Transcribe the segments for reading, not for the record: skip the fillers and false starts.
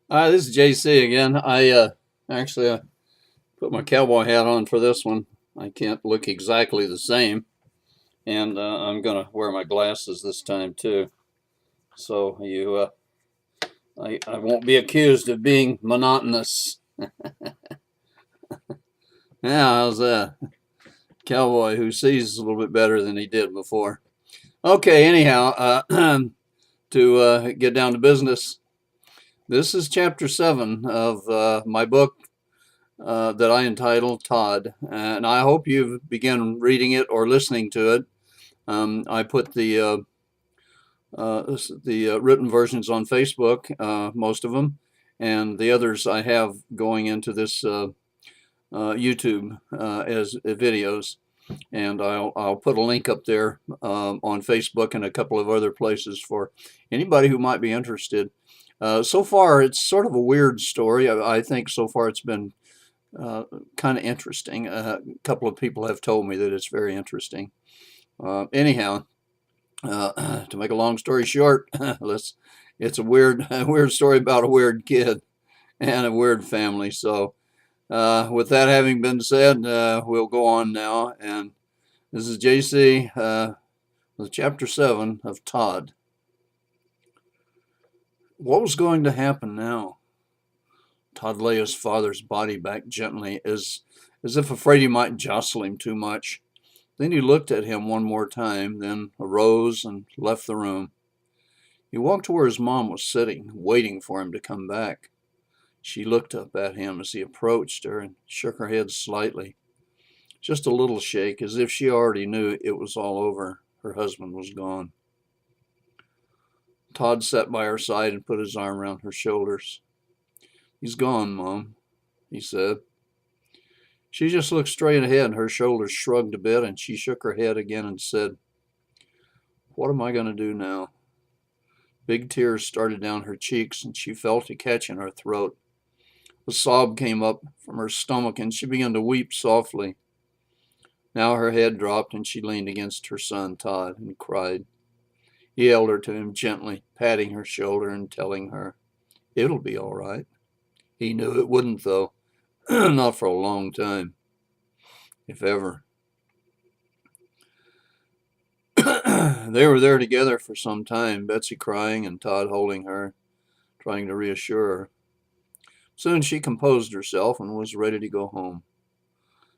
Hi, this is JC again. I put my cowboy hat on for this one. I can't look exactly the same, and I'm gonna wear my glasses this time too. So I won't be accused of being monotonous. Yeah, how's that? Cowboy who sees a little bit better than he did before. Okay, anyhow, to get down to business, this is chapter 7 of my book that I entitled Todd, and I hope you've begun reading it or listening to it. I put the written versions on Facebook, most of them, and the others I have going into this YouTube as videos. And I'll put a link up there on Facebook and a couple of other places for anybody who might be interested. So far, it's sort of a weird story. I think so far it's been uh, kind of interesting. A couple of people have told me that it's very interesting. Anyhow, to make a long story short, it's a weird, a weird story about a weird kid and a weird family. So, with that having been said, we'll go on now. And this is JC with chapter 7 of Todd. What was going to happen now? Todd lay his father's body back gently, as if afraid he might jostle him too much. Then he looked at him one more time, then arose and left the room. He walked to where his mom was sitting, waiting for him to come back. She looked up at him as he approached her and shook her head slightly. Just a little shake, as if she already knew it was all over. Her husband was gone. Todd sat by her side and put his arm around her shoulders. "He's gone, Mom," he said. She just looked straight ahead. Her shoulders shrugged a bit, and she shook her head again and said, "What am I going to do now?" Big tears started down her cheeks, and she felt a catch in her throat. A sob came up from her stomach, and she began to weep softly. Now her head dropped, and she leaned against her son, Todd, and cried. He held her to him gently, patting her shoulder and telling her, "It'll be all right." He knew it wouldn't, though. Not for a long time, if ever. They were there together for some time, Betsy crying and Todd holding her, trying to reassure her. Soon she composed herself and was ready to go home.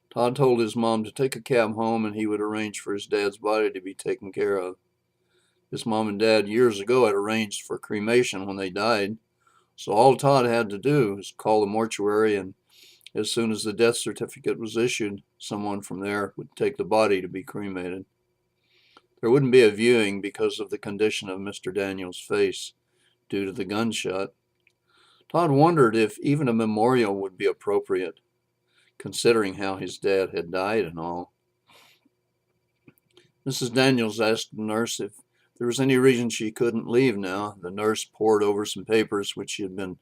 Todd told his mom to take a cab home and he would arrange for his dad's body to be taken care of. His mom and dad years ago had arranged for cremation when they died, so all Todd had to do was call the mortuary, and as soon as the death certificate was issued, someone from there would take the body to be cremated. There wouldn't be a viewing because of the condition of Mr. Daniel's face due to the gunshot. Todd wondered if even a memorial would be appropriate, considering how his dad had died and all. Mrs. Daniels asked the nurse if there was any reason she couldn't leave now. The nurse pored over some papers which she had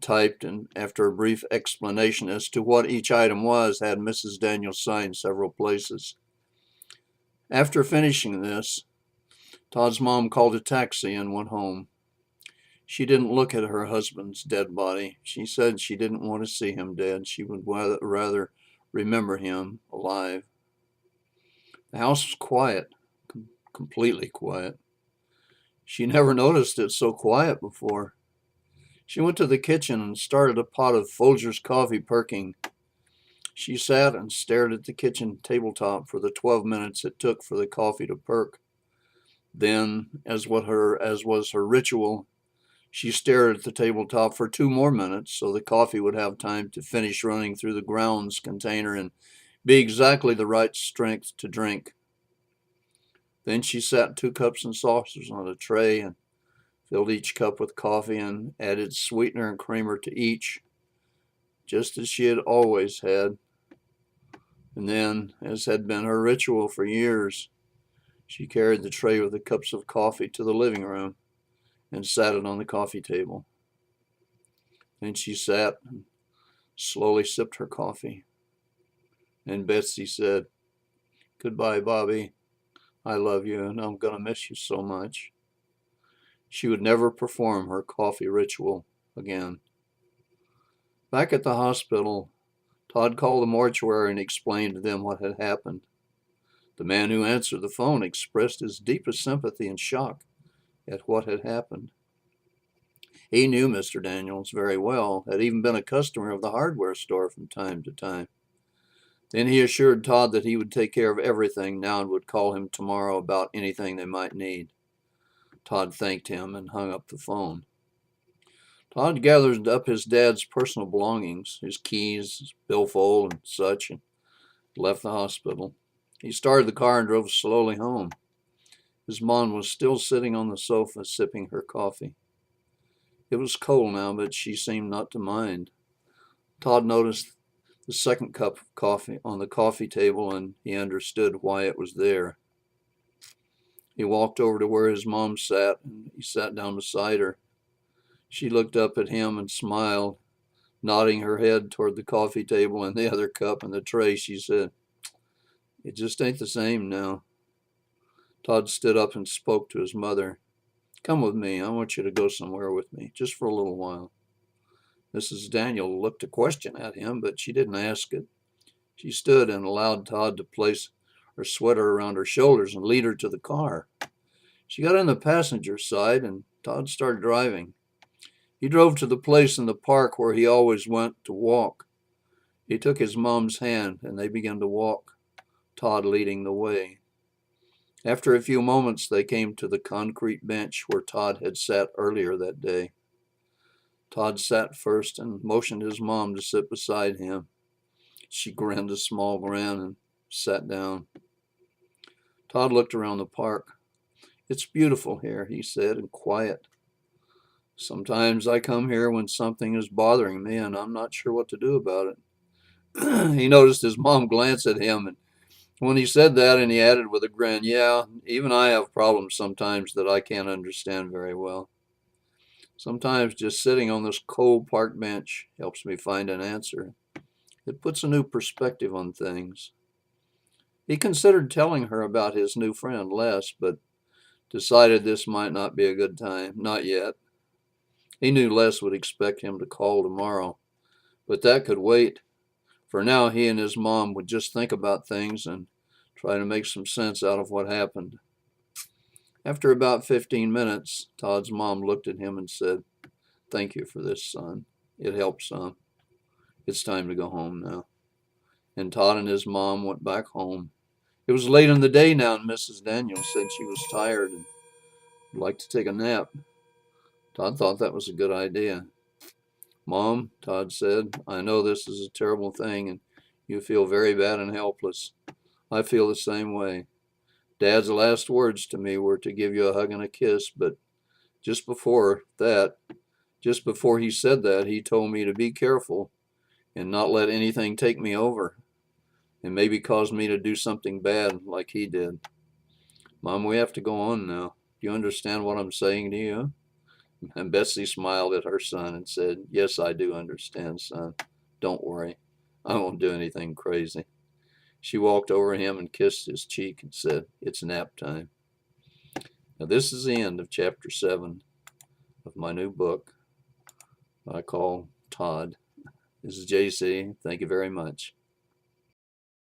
typed, and after a brief explanation as to what each item was, had Mrs. Daniels sign several places. After finishing this, Todd's mom called a taxi and went home. She didn't look at her husband's dead body. She said she didn't want to see him dead. She would rather remember him alive. The house was quiet, completely quiet. She never noticed it so quiet before. She went to the kitchen and started a pot of Folger's coffee perking. She sat and stared at the kitchen tabletop for the 12 minutes it took for the coffee to perk. Then, as was her ritual, she stared at the tabletop for 2 more minutes so the coffee would have time to finish running through the grounds container and be exactly the right strength to drink. Then she set 2 cups and saucers on a tray and filled each cup with coffee and added sweetener and creamer to each, just as she had always had. And then, as had been her ritual for years, she carried the tray with the cups of coffee to the living room and sat it on the coffee table. Then she sat and slowly sipped her coffee. And Betsy said, "Goodbye, Bobby. I love you, and I'm going to miss you so much." She would never perform her coffee ritual again. Back at the hospital, Todd called the mortuary and explained to them what had happened. The man who answered the phone expressed his deepest sympathy and shock at what had happened. He knew Mr. Daniels very well, had even been a customer of the hardware store from time to time. Then he assured Todd that he would take care of everything now and would call him tomorrow about anything they might need. Todd thanked him and hung up the phone. Todd gathered up his dad's personal belongings, his keys, his billfold, and such, and left the hospital. He started the car and drove slowly home. His mom was still sitting on the sofa sipping her coffee. It was cold now, but she seemed not to mind. Todd noticed the second cup of coffee on the coffee table, and he understood why it was there. He walked over to where his mom sat, and he sat down beside her. She looked up at him and smiled, nodding her head toward the coffee table and the other cup and the tray. She said, "It just ain't the same now." Todd stood up and spoke to his mother. "Come with me. I want you to go somewhere with me, just for a little while." Mrs. Daniel looked a question at him, but she didn't ask it. She stood and allowed Todd to place her sweater around her shoulders and lead her to the car. She got on the passenger side, and Todd started driving. He drove to the place in the park where he always went to walk. He took his mom's hand, and they began to walk, Todd leading the way. After a few moments, they came to the concrete bench where Todd had sat earlier that day. Todd sat first and motioned his mom to sit beside him. She grinned a small grin and sat down. Todd looked around the park. "It's beautiful here," he said, "and quiet. Sometimes I come here when something is bothering me and I'm not sure what to do about it." He noticed his mom glance at him, and when he said that, and he added with a grin, "Yeah, even I have problems sometimes that I can't understand very well. Sometimes just sitting on this cold park bench helps me find an answer. It puts a new perspective on things." He considered telling her about his new friend, Les, but decided this might not be a good time. Not yet. He knew Les would expect him to call tomorrow, but that could wait. For now, he and his mom would just think about things and try to make some sense out of what happened. After about 15 minutes, Todd's mom looked at him and said, "Thank you for this, son. It helped some. It's time to go home now." And Todd and his mom went back home. It was late in the day now, and Mrs. Daniels said she was tired and would like to take a nap. Todd thought that was a good idea. "Mom," Todd said, "I know this is a terrible thing, and you feel very bad and helpless. I feel the same way. Dad's last words to me were to give you a hug and a kiss, but just before he said that, he told me to be careful and not let anything take me over and maybe cause me to do something bad like he did. Mom, we have to go on now. Do you understand what I'm saying to you?" And Betsy smiled at her son and said, "Yes, I do understand, son. Don't worry. I won't do anything crazy." She walked over him and kissed his cheek and said, "It's nap time." Now, this is the end of chapter 7 of my new book I call Todd. This is JC. Thank you very much.